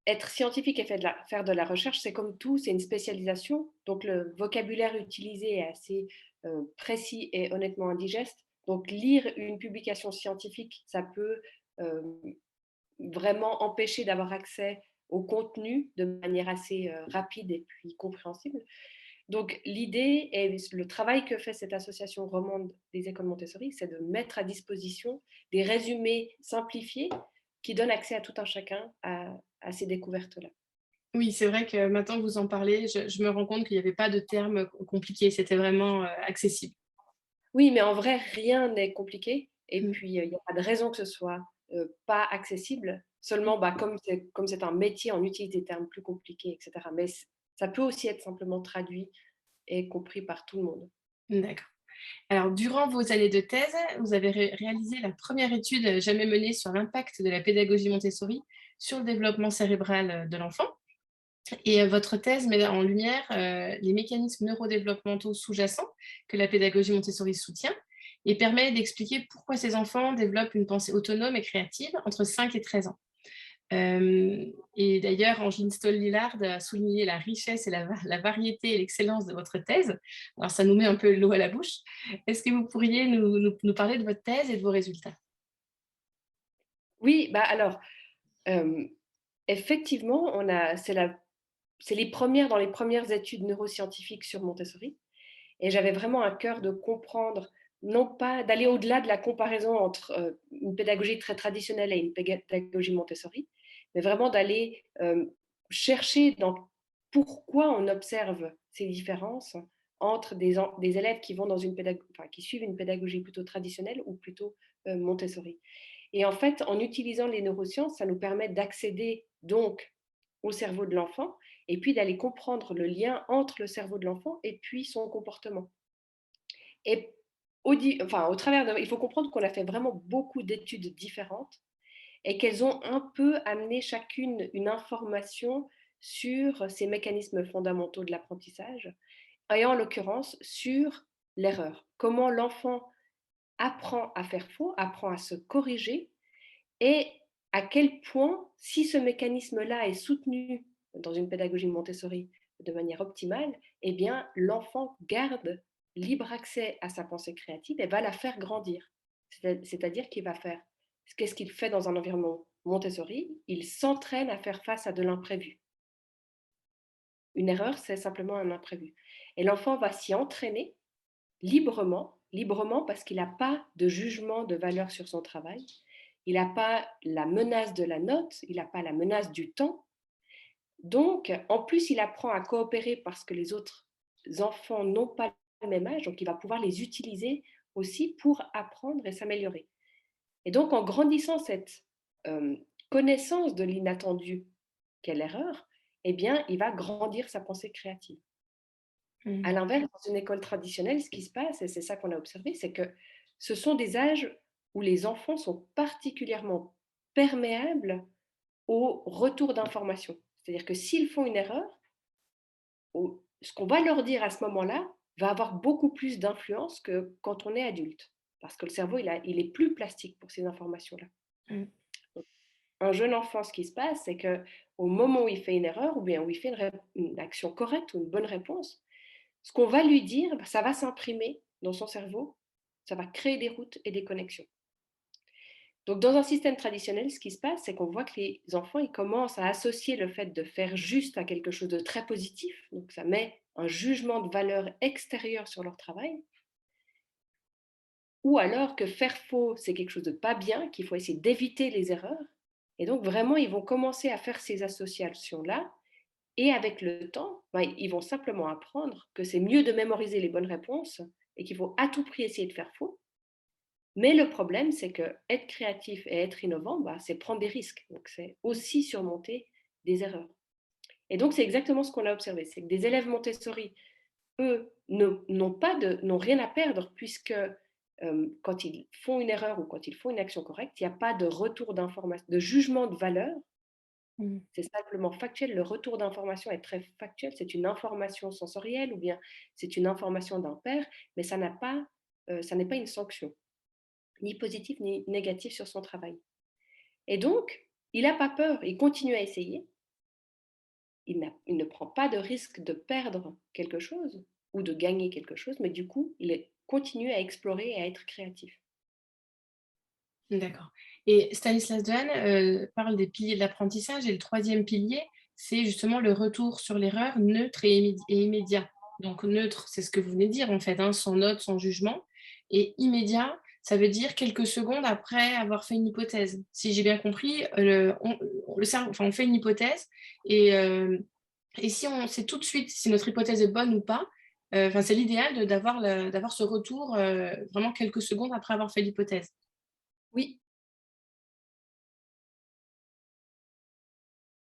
être scientifique et faire de la recherche, c'est comme tout, c'est une spécialisation. Donc le vocabulaire utilisé est assez précis et honnêtement indigeste. Donc lire une publication scientifique, ça peut euh, vraiment empêcher d'avoir accès au contenu de manière assez rapide et puis compréhensible. Donc l'idée et le travail que fait cette association romande des écoles Montessori, c'est de mettre à disposition des résumés simplifiés qui donnent accès à tout un chacun à ces découvertes-là. Oui, c'est vrai que maintenant que vous en parlez, je me rends compte qu'il n'y avait pas de termes compliqués, c'était vraiment accessible. Oui, mais en vrai, rien n'est compliqué. Et Mm. puis, il n'y a pas de raison que ce soit pas accessible. Seulement, bah, comme c'est un métier, on utilise des termes plus compliqués, etc. Mais ça peut aussi être simplement traduit et compris par tout le monde. D'accord. Alors, durant vos années de thèse, vous avez réalisé la première étude jamais menée sur l'impact de la pédagogie Montessori sur le développement cérébral de l'enfant. Et votre thèse met en lumière les mécanismes neurodéveloppementaux sous-jacents que la pédagogie Montessori soutient et permet d'expliquer pourquoi ces enfants développent une pensée autonome et créative entre 5 et 13 ans. Et d'ailleurs, Angine Stoll-Lillard a souligné la richesse et la variété et l'excellence de votre thèse. Alors, ça nous met un peu l'eau à la bouche. Est-ce que vous pourriez nous parler de votre thèse et de vos résultats? Oui, bah alors, euh, effectivement, c'est dans les premières études neuroscientifiques sur Montessori. Et j'avais vraiment à cœur de comprendre, non pas d'aller au-delà de la comparaison entre une pédagogie très traditionnelle et une pédagogie Montessori, mais vraiment d'aller chercher dans pourquoi on observe ces différences entre des élèves qui vont enfin, qui suivent une pédagogie plutôt traditionnelle ou plutôt Montessori. Et en fait, en utilisant les neurosciences, ça nous permet d'accéder donc au cerveau de l'enfant et puis d'aller comprendre le lien entre le cerveau de l'enfant et puis son comportement. Et au travers il faut comprendre qu'on a fait vraiment beaucoup d'études différentes et qu'elles ont un peu amené chacune une information sur ces mécanismes fondamentaux de l'apprentissage, et en l'occurrence sur l'erreur. Comment l'enfant apprend à faire faux, apprend à se corriger, et à quel point, si ce mécanisme-là est soutenu dans une pédagogie Montessori de manière optimale, eh bien, l'enfant garde libre accès à sa pensée créative et va la faire grandir. C'est-à-dire qu'il va faire, qu'est-ce qu'il fait dans un environnement Montessori? Il s'entraîne à faire face à de l'imprévu. Une erreur, c'est simplement un imprévu. Et l'enfant va s'y entraîner librement, librement parce qu'il n'a pas de jugement de valeur sur son travail, il n'a pas la menace de la note, il n'a pas la menace du temps. Donc, en plus, il apprend à coopérer parce que les autres enfants n'ont pas le même âge, donc il va pouvoir les utiliser aussi pour apprendre et s'améliorer. Et donc, en grandissant cette euh, connaissance de l'inattendu qu'est l'erreur, eh bien, il va grandir sa pensée créative. À Mm. l'inverse, dans une école traditionnelle, ce qui se passe, et c'est ça qu'on a observé, c'est que ce sont des âges où les enfants sont particulièrement perméables au retour d'informations. C'est-à-dire que s'ils font une erreur, ce qu'on va leur dire à ce moment-là va avoir beaucoup plus d'influence que quand on est adulte. Parce que le cerveau, il est plus plastique pour ces informations-là. Mm. Un jeune enfant, ce qui se passe, c'est que au moment où il fait une erreur ou bien où il fait une action correcte ou une bonne réponse, ce qu'on va lui dire, ça va s'imprimer dans son cerveau, ça va créer des routes et des connexions. Donc, dans un système traditionnel, ce qui se passe, c'est qu'on voit que les enfants, ils commencent à associer le fait de faire juste à quelque chose de très positif. Donc, ça met un jugement de valeur extérieure sur leur travail. Ou alors que faire faux, c'est quelque chose de pas bien, qu'il faut essayer d'éviter les erreurs. Et donc, vraiment, ils vont commencer à faire ces associations-là. Et avec le temps, ils vont simplement apprendre que c'est mieux de mémoriser les bonnes réponses et qu'il faut à tout prix essayer de faire faux. Mais le problème, c'est que être créatif et être innovant, c'est prendre des risques. Donc, c'est aussi surmonter des erreurs. Et donc, c'est exactement ce qu'on a observé. C'est que des élèves Montessori, eux, n'ont rien à perdre puisque quand ils font une erreur ou quand ils font une action correcte, il n'y a pas de retour d'information, de jugement de valeur. Mm. C'est simplement factuel. Le retour d'information est très factuel. C'est une information sensorielle ou bien c'est une information d'un père, mais ça n'est pas une sanction, ni positive ni négative sur son travail. Et donc, il n'a pas peur, il continue à essayer. il ne prend pas de risque de perdre quelque chose ou de gagner quelque chose, mais du coup, continue à explorer et à être créatif. D'accord. Et Stanislas Dehaene, parle des piliers de l'apprentissage et le troisième pilier, c'est justement le retour sur l'erreur neutre et immédiat. Donc neutre, c'est ce que vous venez de dire en fait, hein, sans note, sans jugement. Et immédiat, ça veut dire quelques secondes après avoir fait une hypothèse. Si j'ai bien compris, le cerveau, enfin, on fait une hypothèse et si on sait tout de suite si notre hypothèse est bonne ou pas, enfin, c'est l'idéal d'avoir ce retour vraiment quelques secondes après avoir fait l'hypothèse. Oui,